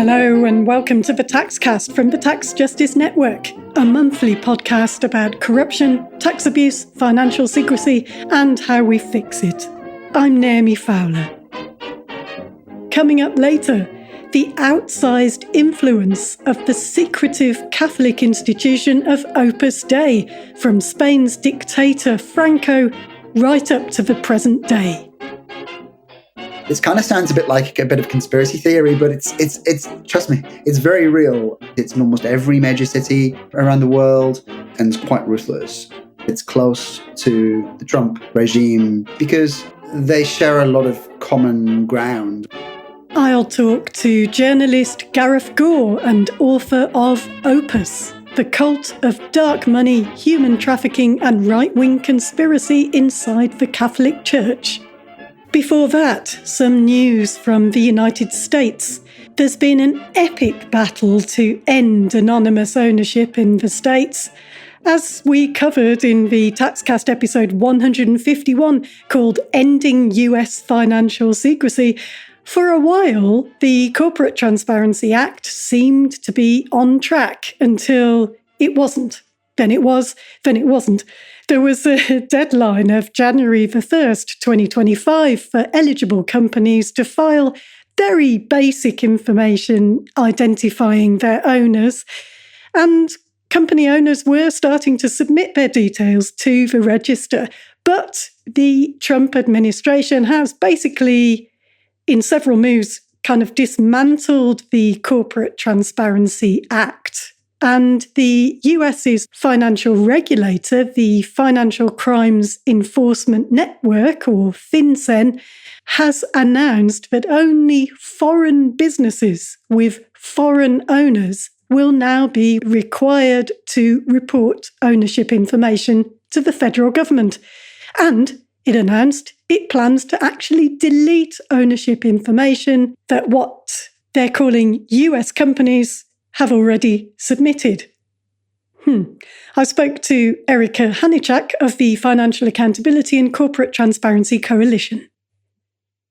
Hello and welcome to the Taxcast from the Tax Justice Network, a monthly podcast about corruption, tax abuse, financial secrecy, and how we fix it. I'm Naomi Fowler. Coming up later, the outsized influence of the secretive Catholic institution of Opus Dei, from Spain's dictator Franco right up to the present day. This kind of sounds a bit like a bit of conspiracy theory, but it's trust me, it's very real. It's in almost every major city around the world, and it's quite ruthless. It's close to the Trump regime because they share a lot of common ground. I'll talk to journalist Gareth Gore and author of Opus, the cult of dark money, human trafficking and right-wing conspiracy inside the Catholic Church. Before that, some news from the United States. There's been an epic battle to end anonymous ownership in the States. As we covered in the Taxcast episode 151, called Ending US Financial Secrecy, for a while, the Corporate Transparency Act seemed to be on track until it wasn't. Then it was, then it wasn't. There was a deadline of January the 1st, 2025 for eligible companies to file very basic information identifying their owners. And company owners were starting to submit their details to the register. But the Trump administration has basically, in several moves, kind of dismantled the Corporate Transparency Act. And the US's financial regulator, the Financial Crimes Enforcement Network, or FinCEN, has announced that only foreign businesses with foreign owners will now be required to report ownership information to the federal government. And it announced it plans to actually delete ownership information that what they're calling US companies have already submitted. I spoke to Erica Hanichak of the Financial Accountability and Corporate Transparency Coalition.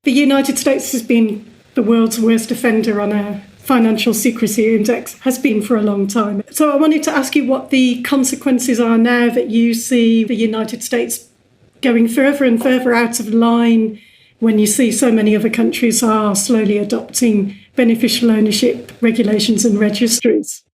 The United States has been the world's worst offender on a financial secrecy index, has been for a long time. So I wanted to ask you what the consequences are now that you see the United States going further and further out of line when you see so many other countries are slowly adopting beneficial ownership regulations and registries.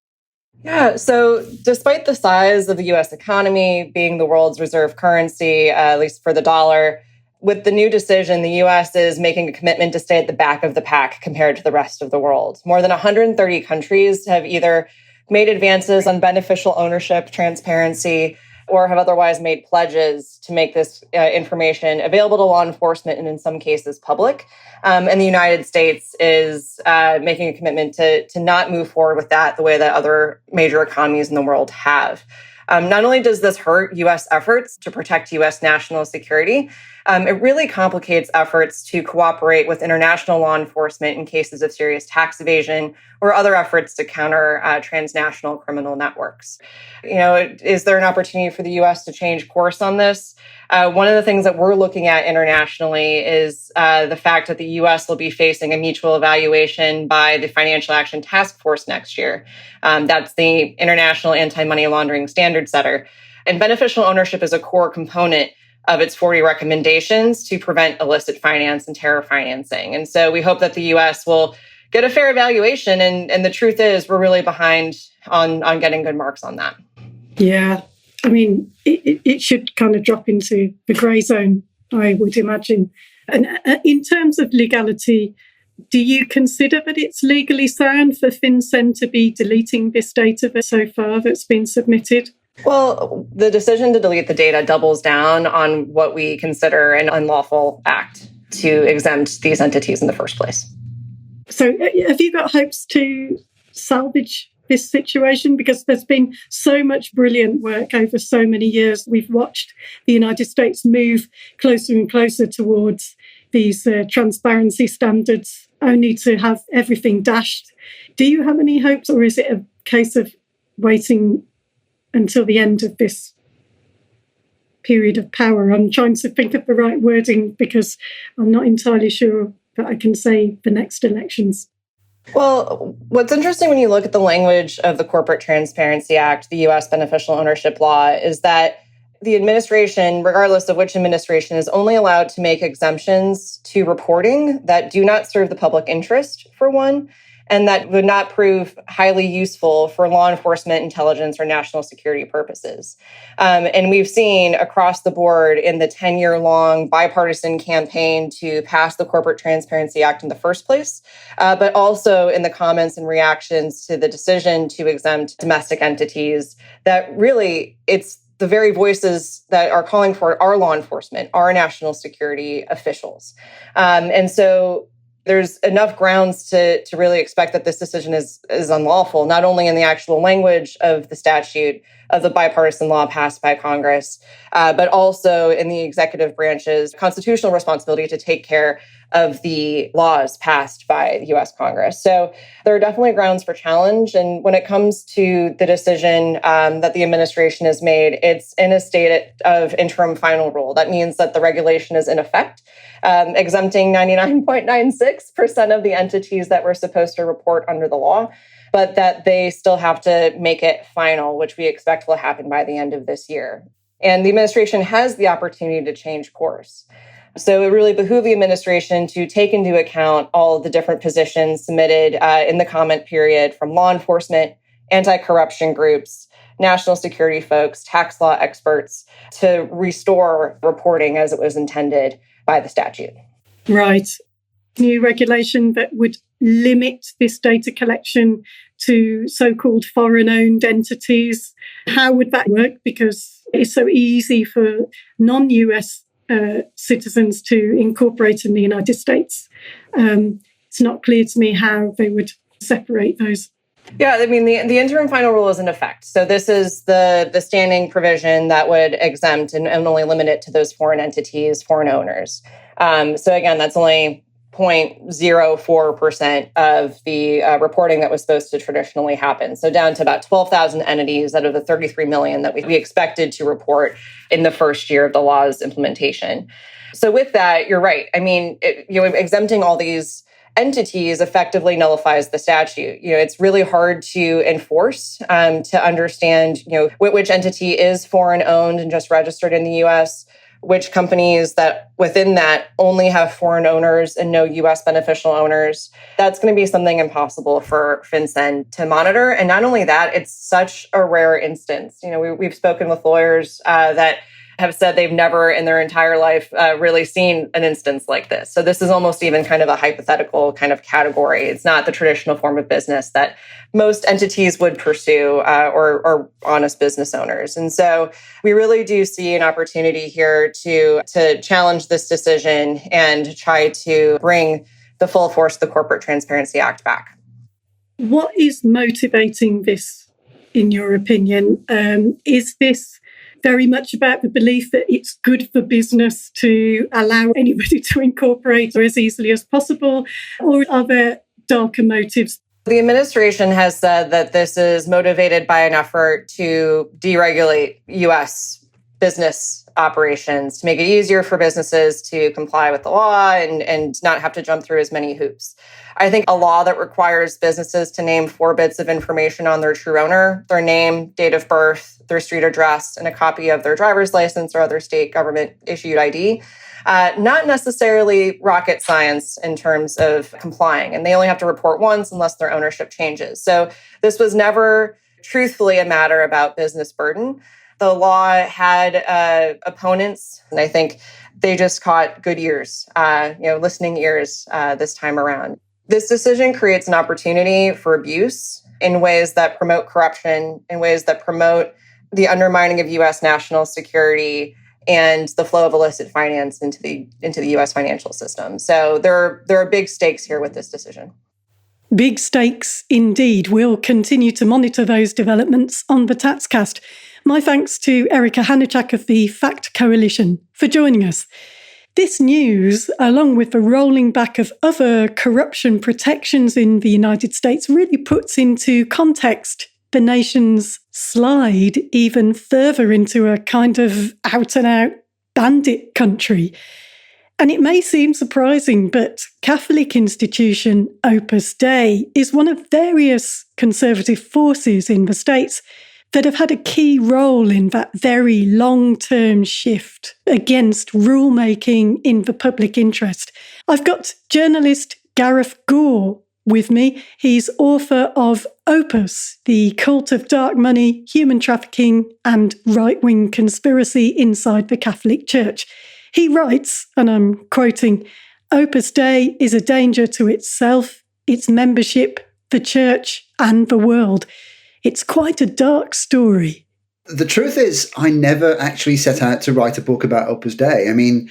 Yeah, so despite the size of the US economy being the world's reserve currency, at least for the dollar, with the new decision, the US is making a commitment to stay at the back of the pack compared to the rest of the world. More than 130 countries have either made advances on beneficial ownership transparency or have otherwise made pledges to make this information available to law enforcement and in some cases public. And the United States is making a commitment to not move forward with that the way that other major economies in the world have. Not only does this hurt U.S. efforts to protect U.S. national security, it really complicates efforts to cooperate with international law enforcement in cases of serious tax evasion or other efforts to counter transnational criminal networks. Is there an opportunity for the U.S. to change course on this? One of the things that we're looking at internationally is the fact that the U.S. will be facing a mutual evaluation by the Financial Action Task Force next year. That's the International Anti-Money Laundering Standard Setter. And beneficial ownership is a core component of its 40 recommendations to prevent illicit finance and terror financing. And so we hope that the U.S. will get a fair evaluation. And the truth is we're really behind on getting good marks on that. Yeah. I mean, it should kind of drop into the grey zone, I would imagine. And in terms of legality, do you consider that it's legally sound for FinCEN to be deleting this data so far that's been submitted? Well, the decision to delete the data doubles down on what we consider an unlawful act to exempt these entities in the first place. So have you got hopes to salvage this situation? Because there's been so much brilliant work over so many years. We've watched the United States move closer and closer towards these transparency standards, only to have everything dashed. Do you have any hopes, or is it a case of waiting until the end of this period of power? I'm trying to think of the right wording because I'm not entirely sure that I can say the next elections. Well, what's interesting when you look at the language of the Corporate Transparency Act, the U.S. beneficial ownership law, is that the administration, regardless of which administration, is only allowed to make exemptions to reporting that do not serve the public interest, for one, and that would not prove highly useful for law enforcement, intelligence, or national security purposes. And we've seen across the board in the 10-year-long bipartisan campaign to pass the Corporate Transparency Act in the first place, but also in the comments and reactions to the decision to exempt domestic entities, that really it's the very voices that are calling for our law enforcement, our national security officials. And so there's enough grounds to really expect that this decision is unlawful, not only in the actual language of the statute, of the bipartisan law passed by Congress, but also in the executive branch's constitutional responsibility to take care of the laws passed by the U.S. Congress. So there are definitely grounds for challenge. And when it comes to the decision that the administration has made, it's in a state of interim final rule. That means that the regulation is in effect, exempting 99.96% of the entities that were supposed to report under the law, but that they still have to make it final, which we expect will happen by the end of this year. And the administration has the opportunity to change course. So it really behooves the administration to take into account all of the different positions submitted in the comment period from law enforcement, anti-corruption groups, national security folks, tax law experts, to restore reporting as it was intended by the statute. Right. New regulation that would limit this data collection to so-called foreign-owned entities. How would that work? Because it's so easy for non-US citizens to incorporate in the United States. It's not clear to me how they would separate those. Yeah, I mean, the interim final rule is in effect. So this is the standing provision that would exempt and only limit it to those foreign entities, foreign owners. So again, that's only 0.04% of the reporting that was supposed to traditionally happen. So down to about 12,000 entities out of the 33 million that we expected to report in the first year of the law's implementation. So with that, you're right. I mean, exempting all these entities effectively nullifies the statute. It's really hard to enforce, to understand, which entity is foreign owned and just registered in the U.S., which companies that within that only have foreign owners and no U.S. beneficial owners. That's going to be something impossible for FinCEN to monitor. And not only that, it's such a rare instance. We've spoken with lawyers that have said they've never in their entire life really seen an instance like this. So this is almost even kind of a hypothetical kind of category. It's not the traditional form of business that most entities would pursue or honest business owners. And so we really do see an opportunity here to challenge this decision and try to bring the full force of the Corporate Transparency Act back. What is motivating this, in your opinion? Is this very much about the belief that it's good for business to allow anybody to incorporate as easily as possible, or are there darker motives? The administration has said that this is motivated by an effort to deregulate U.S. business operations, to make it easier for businesses to comply with the law and not have to jump through as many hoops. I think a law that requires businesses to name 4 bits of information on their true owner, their name, date of birth, their street address, and a copy of their driver's license or other state government issued ID, not necessarily rocket science in terms of complying. And they only have to report once unless their ownership changes. So this was never truthfully a matter about business burden. The law had opponents, and I think they just caught good ears, listening ears this time around. This decision creates an opportunity for abuse in ways that promote corruption, in ways that promote the undermining of U.S. national security and the flow of illicit finance into the U.S. financial system. So there are big stakes here with this decision. Big stakes indeed. We'll continue to monitor those developments on the Taxcast. My thanks to Erica Hanichak of the FACT Coalition for joining us. This news, along with the rolling back of other corruption protections in the United States, really puts into context the nation's slide even further into a kind of out-and-out bandit country. And it may seem surprising, but Catholic institution Opus Dei is one of various conservative forces in the States that have had a key role in that very long-term shift against rulemaking in the public interest. I've got journalist Gareth Gore with me. He's author of Opus, The Cult of Dark Money, Human Trafficking and Right-Wing Conspiracy Inside the Catholic Church. He writes, and I'm quoting, Opus Dei is a danger to itself, its membership, the church and the world. It's quite a dark story. The truth is, I never actually set out to write a book about Opus Dei. I mean,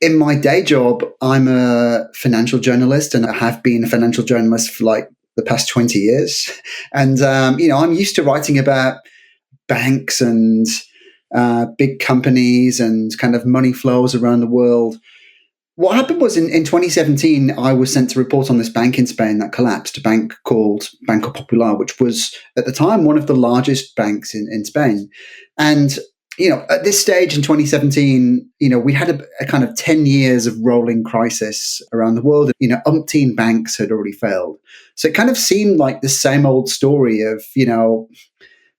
in my day job, I'm a financial journalist, and I have been a financial journalist for like the past 20 years. And, I'm used to writing about banks and big companies and kind of money flows around the world. What happened was in 2017, I was sent to report on this bank in Spain that collapsed, a bank called Banco Popular, which was at the time one of the largest banks in Spain. And, at this stage in 2017, we had a kind of 10 years of rolling crisis around the world. Umpteen banks had already failed. So it kind of seemed like the same old story of,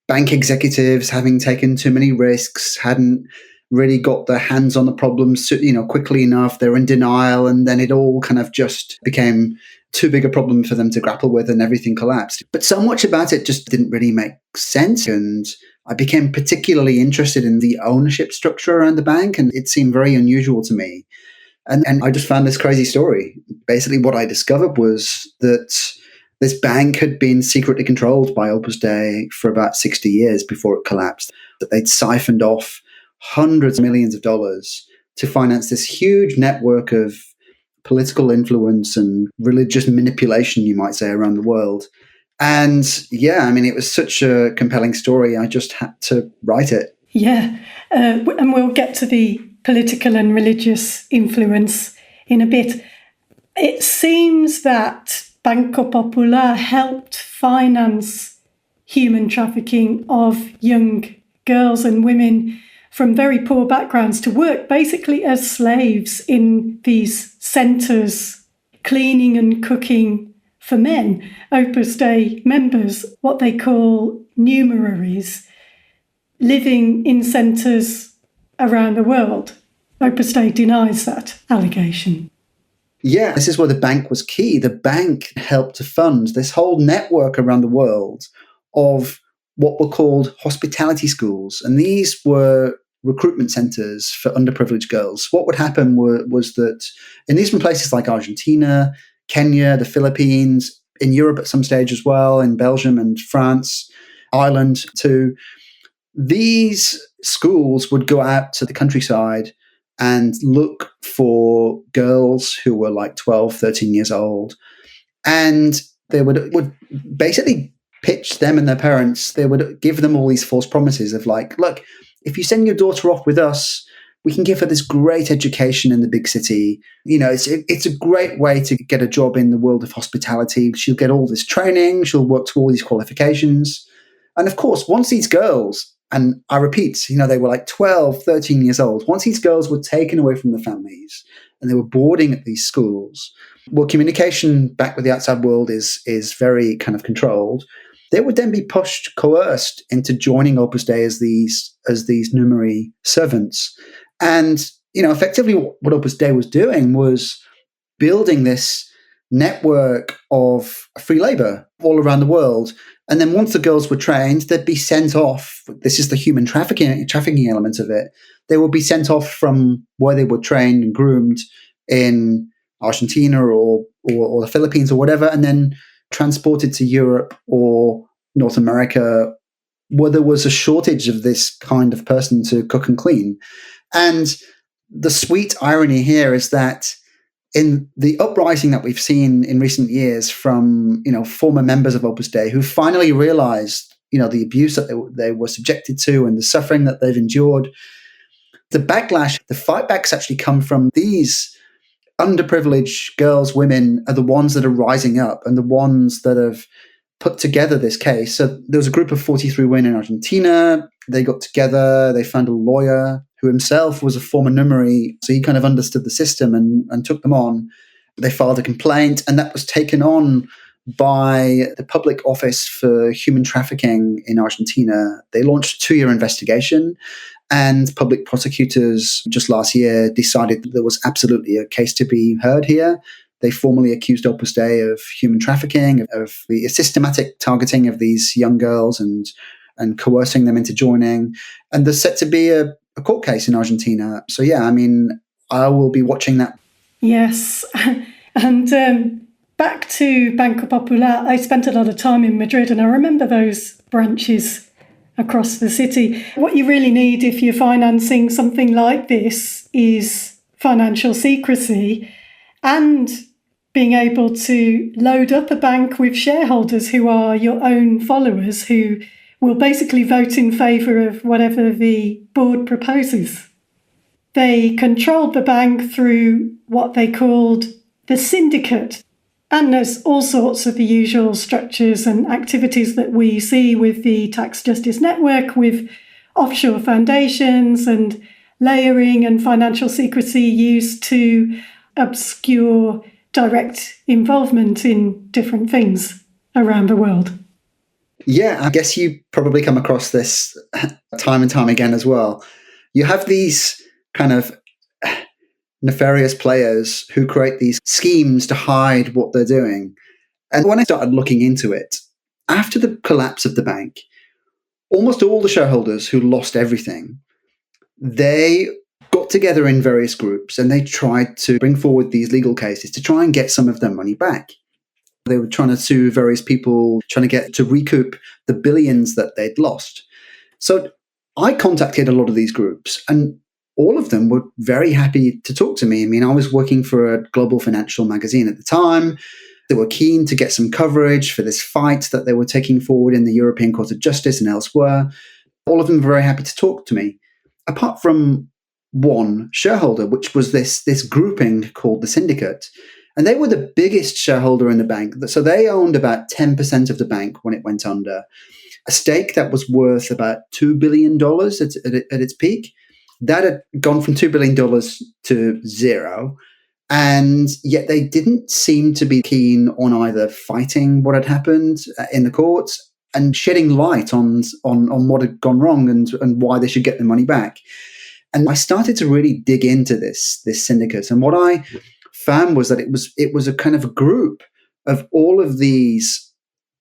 bank executives having taken too many risks, hadn't really got their hands on the problems, quickly enough. They're in denial, and then it all kind of just became too big a problem for them to grapple with, and everything collapsed. But so much about it just didn't really make sense, and I became particularly interested in the ownership structure around the bank, and it seemed very unusual to me. And I just found this crazy story. Basically, what I discovered was that this bank had been secretly controlled by Opus Dei for about 60 years before it collapsed. That they'd siphoned off hundreds of millions of dollars to finance this huge network of political influence and religious manipulation, you might say, around the world. And it was such a compelling story, I just had to write it. Yeah, and we'll get to the political and religious influence in a bit. It seems that Banco Popular helped finance human trafficking of young girls and women from very poor backgrounds to work basically as slaves in these centres, cleaning and cooking for men. Opus Dei members, what they call numeraries, living in centres around the world. Opus Dei denies that allegation. Yeah, this is where the bank was key. The bank helped to fund this whole network around the world of what were called hospitality schools. And these were recruitment centers for underprivileged girls. What would happen was that in these places like Argentina, Kenya, the Philippines, in Europe at some stage as well, in Belgium and France, Ireland too, these schools would go out to the countryside and look for girls who were like 12, 13 years old. And they would basically pitch them and their parents. They would give them all these false promises of like, look, if you send your daughter off with us, we can give her this great education in the big city. It's a great way to get a job in the world of hospitality. She'll get all this training. She'll work to all these qualifications. And of course, once these girls, and I repeat, they were like 12, 13 years old. Once these girls were taken away from their families and they were boarding at these schools, well, communication back with the outside world is very kind of controlled. They would then be coerced into joining Opus Dei as these numerary servants. And, effectively what Opus Dei was doing was building this network of free labor all around the world. And then once the girls were trained, they'd be sent off. This is the human trafficking element of it. They would be sent off from where they were trained and groomed in Argentina or the Philippines or whatever, and then transported to Europe or North America, where there was a shortage of this kind of person to cook and clean. And the sweet irony here is that in the uprising that we've seen in recent years from, former members of Opus Dei who finally realized, the abuse that they were subjected to and the suffering that they've endured, the backlash, the fightbacks actually come from these underprivileged girls, women are the ones that are rising up and the ones that have put together this case. So there was a group of 43 women in Argentina. They got together. They found a lawyer who himself was a former numeri, so he kind of understood the system and took them on. They filed a complaint, and that was taken on by the Public Office for Human Trafficking in Argentina. They launched a 2-year investigation, and public prosecutors just last year decided that there was absolutely a case to be heard here. They formally accused Opus Dei of human trafficking, of the systematic targeting of these young girls and coercing them into joining. And there's set to be a court case in Argentina. So, yeah, I mean, I will be watching that. Yes. And back to Banco Popular, I spent a lot of time in Madrid, and I remember those branches across the city. What you really need if you're financing something like this is financial secrecy and being able to load up a bank with shareholders who are your own followers, who will basically vote in favour of whatever the board proposes. They controlled the bank through what they called the syndicate. And there's all sorts of the usual structures and activities that we see with the Tax Justice Network, with offshore foundations and layering and financial secrecy used to obscure direct involvement in different things around the world. Yeah, I guess you probably come across this time and time again as well. You have these kind of nefarious players who create these schemes to hide what they're doing. And when I started looking into it, after the collapse of the bank, almost all the shareholders who lost everything, they got together in various groups and they tried to bring forward these legal cases to try and get some of their money back. They were trying to sue various people, trying to get to recoup the billions that they'd lost. So I contacted a lot of these groups, and all of them were very happy to talk to me. I mean, I was working for a global financial magazine at the time. They were keen to get some coverage for this fight that they were taking forward in the European Court of Justice and elsewhere. All of them were very happy to talk to me, apart from one shareholder, which was this grouping called the Syndicate. And they were the biggest shareholder in the bank. So they owned about 10% of the bank when it went under. A stake that was worth about $2 billion at its peak. That had gone from $2 billion to zero. And yet they didn't seem to be keen on either fighting what had happened in the courts and shedding light on what had gone wrong and why they should get the money back. And I started to really dig into this syndicate. And what I found was that it was a kind of a group of all of these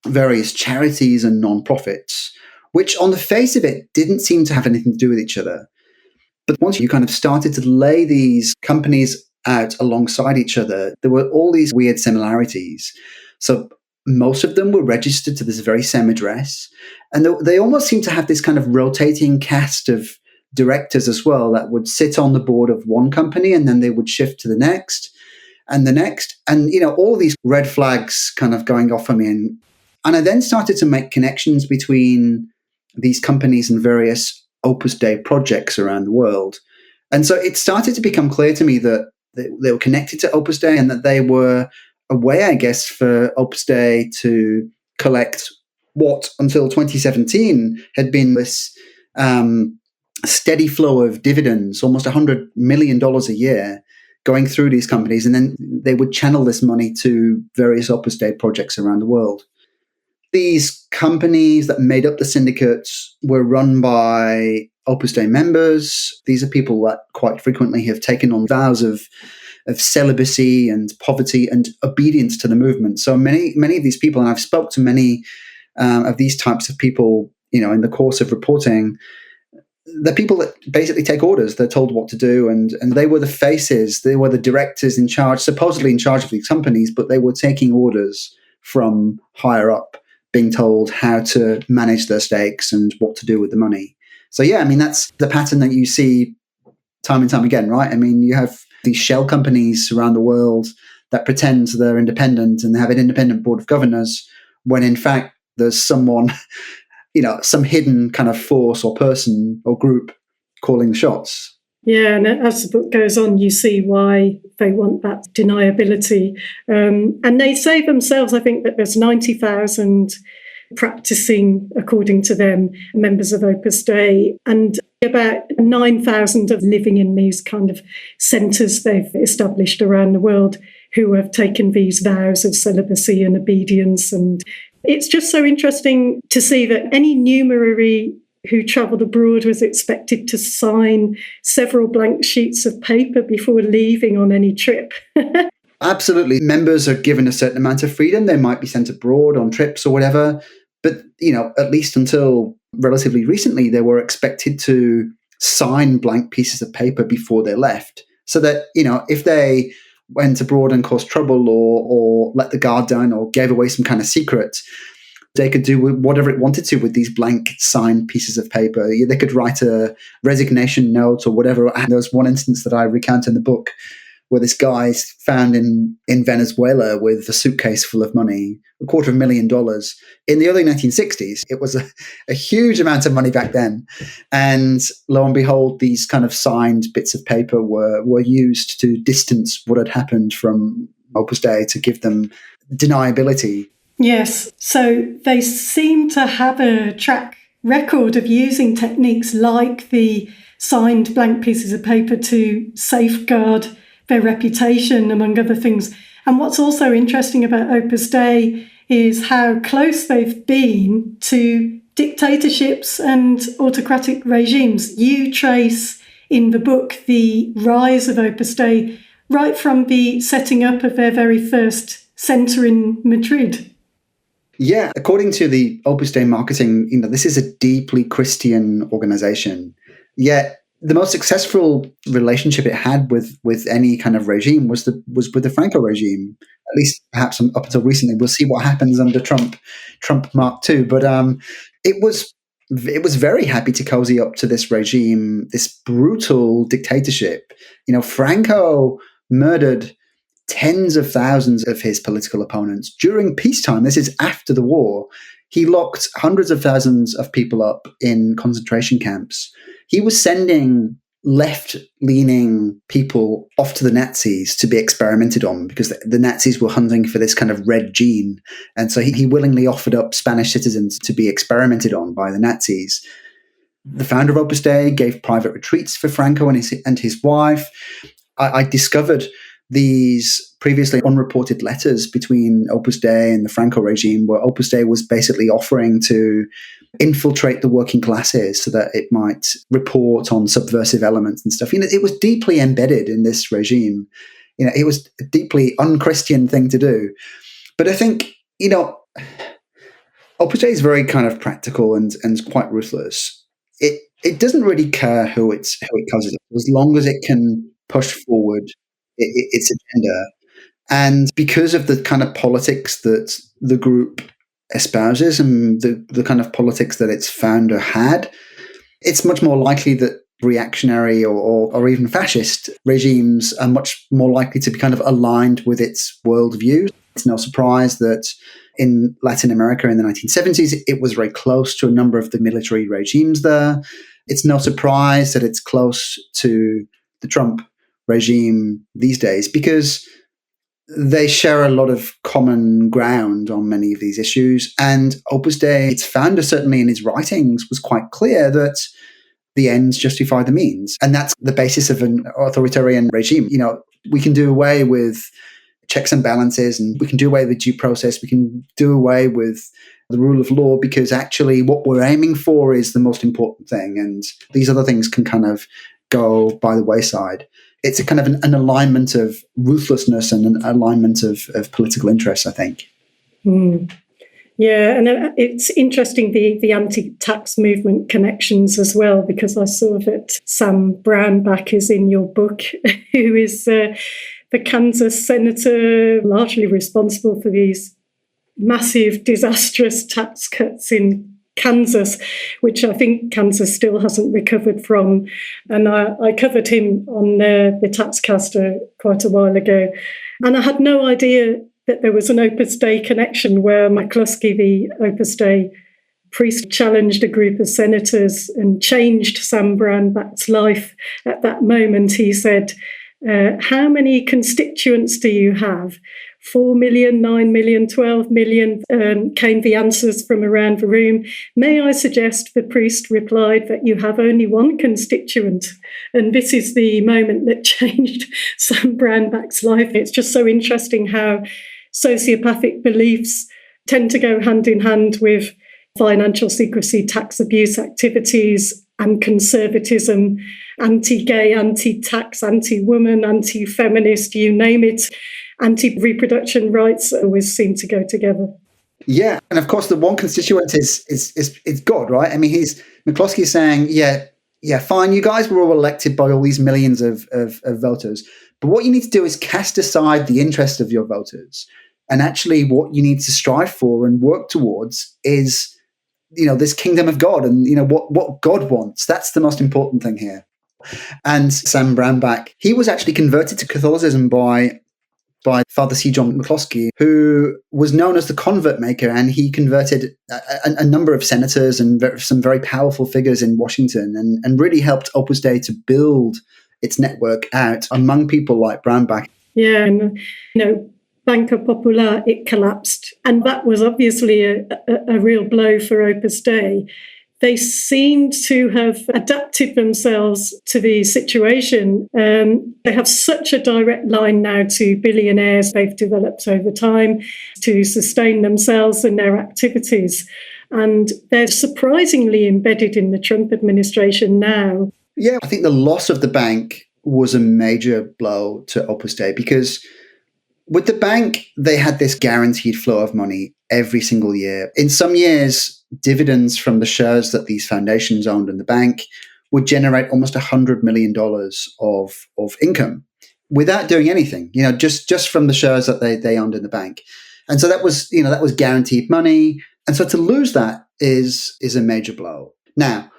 various charities and non-profits, which on the face of it didn't seem to have anything to do with each other. But once you kind of started to lay these companies out alongside each other, there were all these weird similarities. So most of them were registered to this very same address. And they almost seemed to have this kind of rotating cast of directors as well that would sit on the board of one company and then they would shift to the next and the next. And, all these red flags kind of going off for me. And I then started to make connections between these companies and various Opus Dei projects around the world. And so it started to become clear to me that they were connected to Opus Dei and that they were a way, I guess, for Opus Dei to collect what until 2017 had been this steady flow of dividends, almost $100 million a year going through these companies. And then they would channel this money to various Opus Dei projects around the world. These companies that made up the syndicates were run by Opus Dei members. These are people that quite frequently have taken on vows of celibacy and poverty and obedience to the movement. So many of these people, and I've spoke to many of these types of people, in the course of reporting, the people that basically take orders. They're told what to do, and they were the faces. They were the directors in charge, supposedly in charge of these companies, but they were taking orders from higher up, being told how to manage their stakes and what to do with the money. So yeah, I mean, that's the pattern that you see time and time again, right? I mean, you have these shell companies around the world that pretend they're independent and they have an independent board of governors when in fact there's someone, some hidden kind of force or person or group calling the shots. Yeah, and as the book goes on, you see why they want that deniability. And they say themselves, I think, that there's 90,000 practicing, according to them, members of Opus Dei. And About 9,000 of living in these kind of centres they've established around the world who have taken these vows of celibacy and obedience. And it's just so interesting to see that any numerary who travelled abroad was expected to sign several blank sheets of paper before leaving on any trip. Absolutely. Members are given a certain amount of freedom. They might be sent abroad on trips or whatever. But, at least until relatively recently, they were expected to sign blank pieces of paper before they left. So that, if they went abroad and caused trouble or let the guard down or gave away some kind of secret, they could do whatever it wanted to with these blank signed pieces of paper. They could write a resignation note or whatever. And there was one instance that I recount in the book where this guy's found in Venezuela with a suitcase full of money, $250,000. In the early 1960s, it was a huge amount of money back then. And lo and behold, these kind of signed bits of paper were used to distance what had happened from Opus Dei to give them deniability. Yes, so they seem to have a track record of using techniques like the signed blank pieces of paper to safeguard their reputation, among other things. And what's also interesting about Opus Dei is how close they've been to dictatorships and autocratic regimes. You trace in the book the rise of Opus Dei right from the setting up of their very first centre in Madrid. Yeah, according to the Opus Dei marketing, this is a deeply Christian organization. Yet the most successful relationship it had with any kind of regime was with the Franco regime. At least perhaps up until recently. We'll see what happens under Trump Mark II. But it was very happy to cozy up to this regime, this brutal dictatorship. Franco murdered tens of thousands of his political opponents during peacetime. This is after the war. He locked hundreds of thousands of people up in concentration camps. He was sending left-leaning people off to the Nazis to be experimented on because the Nazis were hunting for this kind of red gene. And so he willingly offered up Spanish citizens to be experimented on by the Nazis. The founder of Opus Dei gave private retreats for Franco and his wife. I discovered these previously unreported letters between Opus Dei and the Franco regime, where Opus Dei was basically offering to infiltrate the working classes so that it might report on subversive elements and stuff. It was deeply embedded in this regime. It was a deeply un-Christian thing to do. But I think, Opus Dei is very kind of practical and quite ruthless. It doesn't really care who it causes, as long as it can push forward its agenda. And because of the kind of politics that the group espouses and the kind of politics that its founder had, it's much more likely that reactionary or even fascist regimes are much more likely to be kind of aligned with its worldview. It's no surprise that in Latin America in the 1970s, it was very close to a number of the military regimes there. It's no surprise that it's close to the Trump regime these days because they share a lot of common ground on many of these issues. And Opus Dei, its founder, certainly in his writings, was quite clear that the ends justify the means. And that's the basis of an authoritarian regime. We can do away with checks and balances, and we can do away with due process. We can do away with the rule of law because actually what we're aiming for is the most important thing. And these other things can kind of go by the wayside. It's a kind of an alignment of ruthlessness and an alignment of political interests, I think. Mm. Yeah, and it's interesting, the anti-tax movement connections as well, because I saw that Sam Brownback is in your book, who is the Kansas senator largely responsible for these massive, disastrous tax cuts in Kansas, which I think Kansas still hasn't recovered from. And I covered him on the Taxcaster quite a while ago. And I had no idea that there was an Opus Dei connection where McCluskey, the Opus Dei priest, challenged a group of senators and changed Sam Brownback's life. At that moment, he said, how many constituents do you have? 4 million, 9 million, 12 million came the answers from around the room. May I suggest the priest replied that you have only one constituent. And this is the moment that changed Sam Brownback's life. It's just so interesting how sociopathic beliefs tend to go hand in hand with financial secrecy, tax abuse activities, and conservatism, anti-gay, anti-tax, anti-woman, anti-feminist, you name it. Anti-reproduction rights always seem to go together. Yeah, and of course the one constituent is God, right? I mean, McCloskey is saying, yeah, fine, you guys were all elected by all these millions of voters, but what you need to do is cast aside the interest of your voters, and actually what you need to strive for and work towards is, this kingdom of God, and what God wants. That's the most important thing here. And Sam Brownback, he was actually converted to Catholicism by Father C. John McCloskey, who was known as the convert maker, and he converted a number of senators and some very powerful figures in Washington, and really helped Opus Dei to build its network out among people like Brownback. Yeah, and Banco Popular, it collapsed, and that was obviously a real blow for Opus Dei. They seem to have adapted themselves to the situation. They have such a direct line now to billionaires they've developed over time to sustain themselves and their activities. And they're surprisingly embedded in the Trump administration now. Yeah, I think the loss of the bank was a major blow to Opus Dei, because with the bank, they had this guaranteed flow of money every single year. In some years, dividends from the shares that these foundations owned in the bank would generate almost $100 million of income without doing anything, just from the shares that they owned in the bank. And so that was guaranteed money. And so to lose that is a major blow. Now,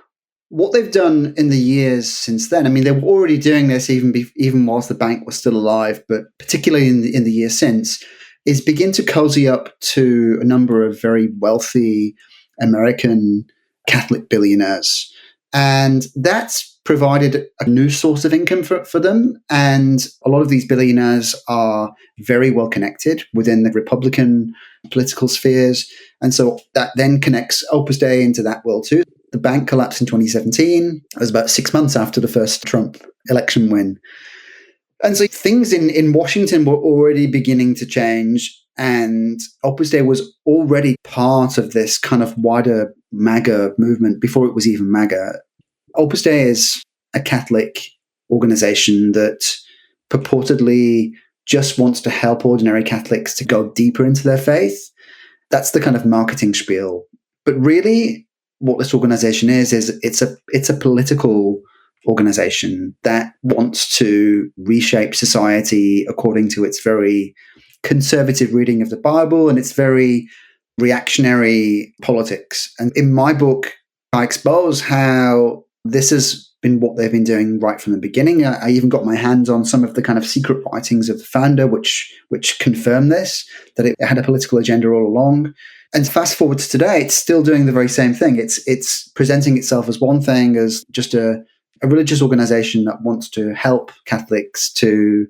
what they've done in the years since then, I mean, they were already doing this even whilst the bank was still alive, but particularly in the years since, is begin to cozy up to a number of very wealthy American Catholic billionaires. And that's provided a new source of income for them. And a lot of these billionaires are very well connected within the Republican political spheres. And so that then connects Opus Dei into that world too. The bank collapsed in 2017. It was about 6 months after the first Trump election win. And so things in Washington were already beginning to change. And Opus Dei was already part of this kind of wider MAGA movement before it was even MAGA. Opus Dei is a Catholic organization that purportedly just wants to help ordinary Catholics to go deeper into their faith. That's the kind of marketing spiel. But really, what this organization is it's a political organization that wants to reshape society according to its very conservative reading of the Bible and its very reactionary politics. And in my book, I expose how this has been what they've been doing right from the beginning. I even got my hands on some of the kind of secret writings of the founder, which confirm this, that it had a political agenda all along. And fast forward to today, it's still doing the very same thing. It's presenting itself as one thing, as just a religious organization that wants to help Catholics to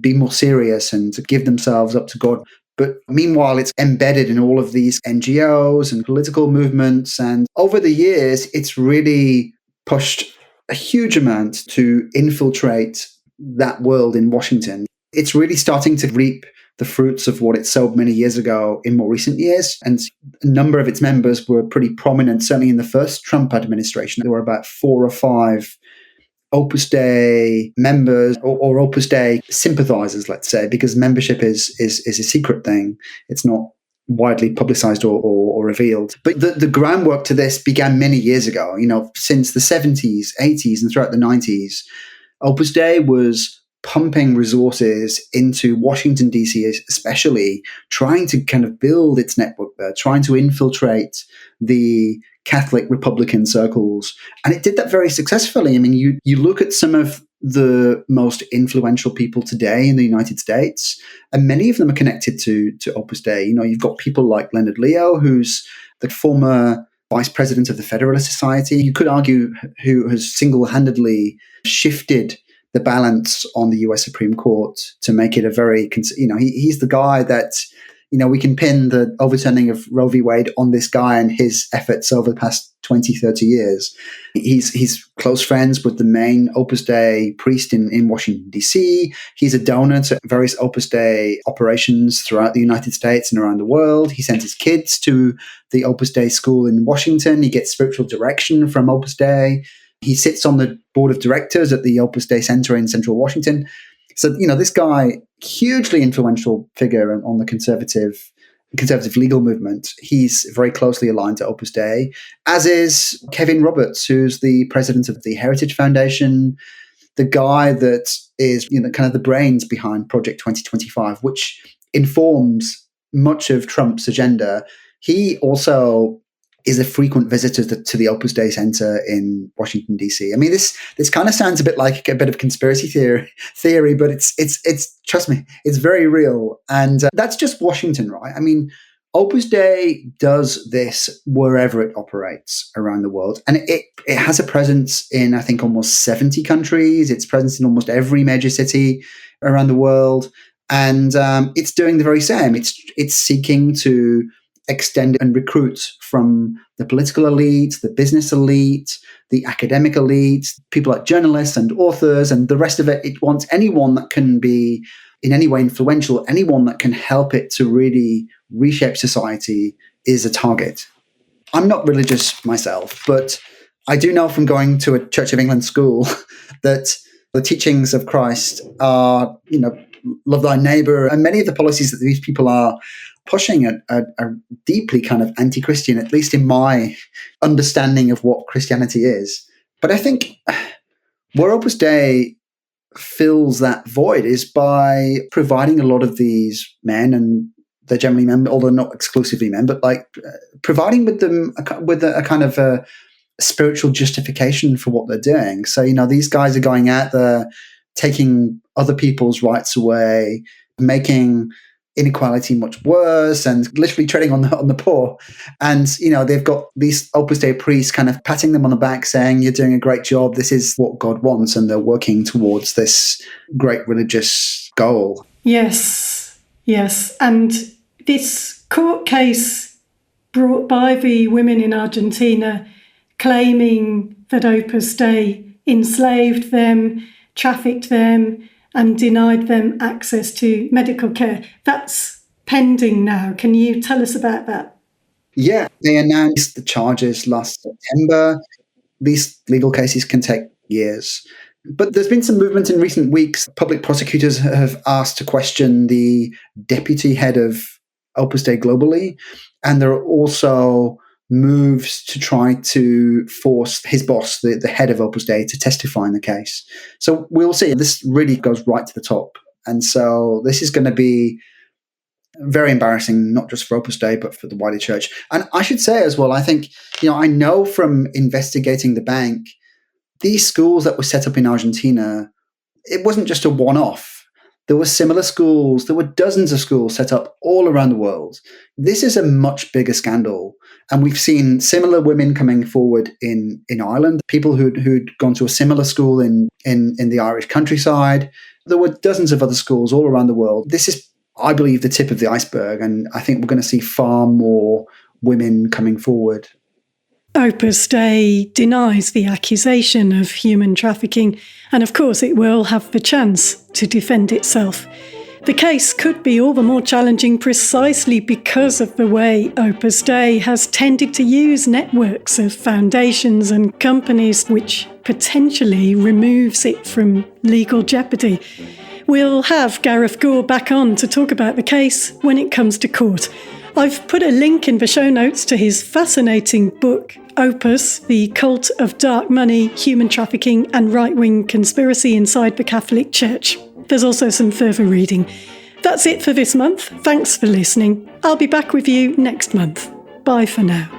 be more serious and to give themselves up to God. But meanwhile, it's embedded in all of these NGOs and political movements. And over the years, it's really pushed a huge amount to infiltrate that world in Washington. It's really starting to reap the fruits of what it sowed many years ago in more recent years. And a number of its members were pretty prominent, certainly in the first Trump administration. There were about 4 or 5 Opus Dei members or Opus Dei sympathizers, let's say, because membership is a secret thing. It's not widely publicized or revealed. But the groundwork to this began many years ago. Since the 70s, 80s, and throughout the 90s, Opus Dei was pumping resources into Washington, D.C., especially, trying to kind of build its network there, trying to infiltrate the Catholic Republican circles. And it did that very successfully. I mean, you look at some of the most influential people today in the United States, and many of them are connected to Opus Dei. You've got people like Leonard Leo, who's the former vice president of the Federalist Society. You could argue who has single-handedly shifted the balance on the US Supreme Court to make it a very, he's the guy that, we can pin the overturning of Roe v. Wade on this guy and his efforts over the past 20, 30 years. He's close friends with the main Opus Dei priest in Washington, D.C. He's a donor to various Opus Dei operations throughout the United States and around the world. He sends his kids to the Opus Dei school in Washington. He gets spiritual direction from Opus Dei. He sits on the board of directors at the Opus Dei Center in Central Washington. So, this guy, hugely influential figure on the conservative legal movement. He's very closely aligned to Opus Dei, as is Kevin Roberts, who's the president of the Heritage Foundation, the guy that is, kind of the brains behind Project 2025, which informs much of Trump's agenda. He also is a frequent visitor to the Opus Dei Center in Washington, D.C. I mean, this kind of sounds a bit like a bit of conspiracy theory, but it's trust me, it's very real. And that's just Washington, right? I mean, Opus Dei does this wherever it operates around the world. And it has a presence in, I think, almost 70 countries. It's present in almost every major city around the world. And it's doing the very same. It's seeking to extend and recruit from the political elite, the business elite, the academic elite, people like journalists and authors, and the rest of it. It wants anyone that can be in any way influential, anyone that can help it to really reshape society is a target. I'm not religious myself, but I do know from going to a Church of England school that the teachings of Christ are, love thy neighbor, and many of the policies that these people are pushing are deeply kind of anti-Christian, at least in my understanding of what Christianity is. But I think where Opus Dei fills that void is by providing a lot of these men, and they're generally men, although not exclusively men, but providing with them with a kind of a spiritual justification for what they're doing. So, these guys are going out there, taking other people's rights away, making inequality much worse, and literally treading on the poor. And they've got these Opus Dei priests kind of patting them on the back, saying, "You're doing a great job. This is what God wants," and they're working towards this great religious goal. Yes. And this court case brought by the women in Argentina, claiming that Opus Dei enslaved them, trafficked them, and denied them access to medical care. That's pending now. Can you tell us about that? Yeah, they announced the charges last September. These legal cases can take years. But there's been some movement in recent weeks. Public prosecutors have asked to question the deputy head of Opus Dei globally. And there are also moves to try to force his boss, the head of Opus Dei, to testify in the case. So we'll see. This really goes right to the top. And so this is going to be very embarrassing, not just for Opus Dei, but for the wider church. And I should say as well, I think, I know from investigating the bank, these schools that were set up in Argentina, it wasn't just a one-off. There were similar schools. There were dozens of schools set up all around the world. This is a much bigger scandal. And we've seen similar women coming forward in Ireland, people who'd gone to a similar school in the Irish countryside. There were dozens of other schools all around the world. This is, I believe, the tip of the iceberg. And I think we're going to see far more women coming forward. Opus Dei denies the accusation of human trafficking, and of course it will have the chance to defend itself. The case could be all the more challenging precisely because of the way Opus Dei has tended to use networks of foundations and companies, which potentially removes it from legal jeopardy. We'll have Gareth Gore back on to talk about the case when it comes to court. I've put a link in the show notes to his fascinating book, Opus, The Cult of Dark Money, Human Trafficking and Right-Wing Conspiracy Inside the Catholic Church. There's also some further reading. That's it for this month. Thanks for listening. I'll be back with you next month. Bye for now.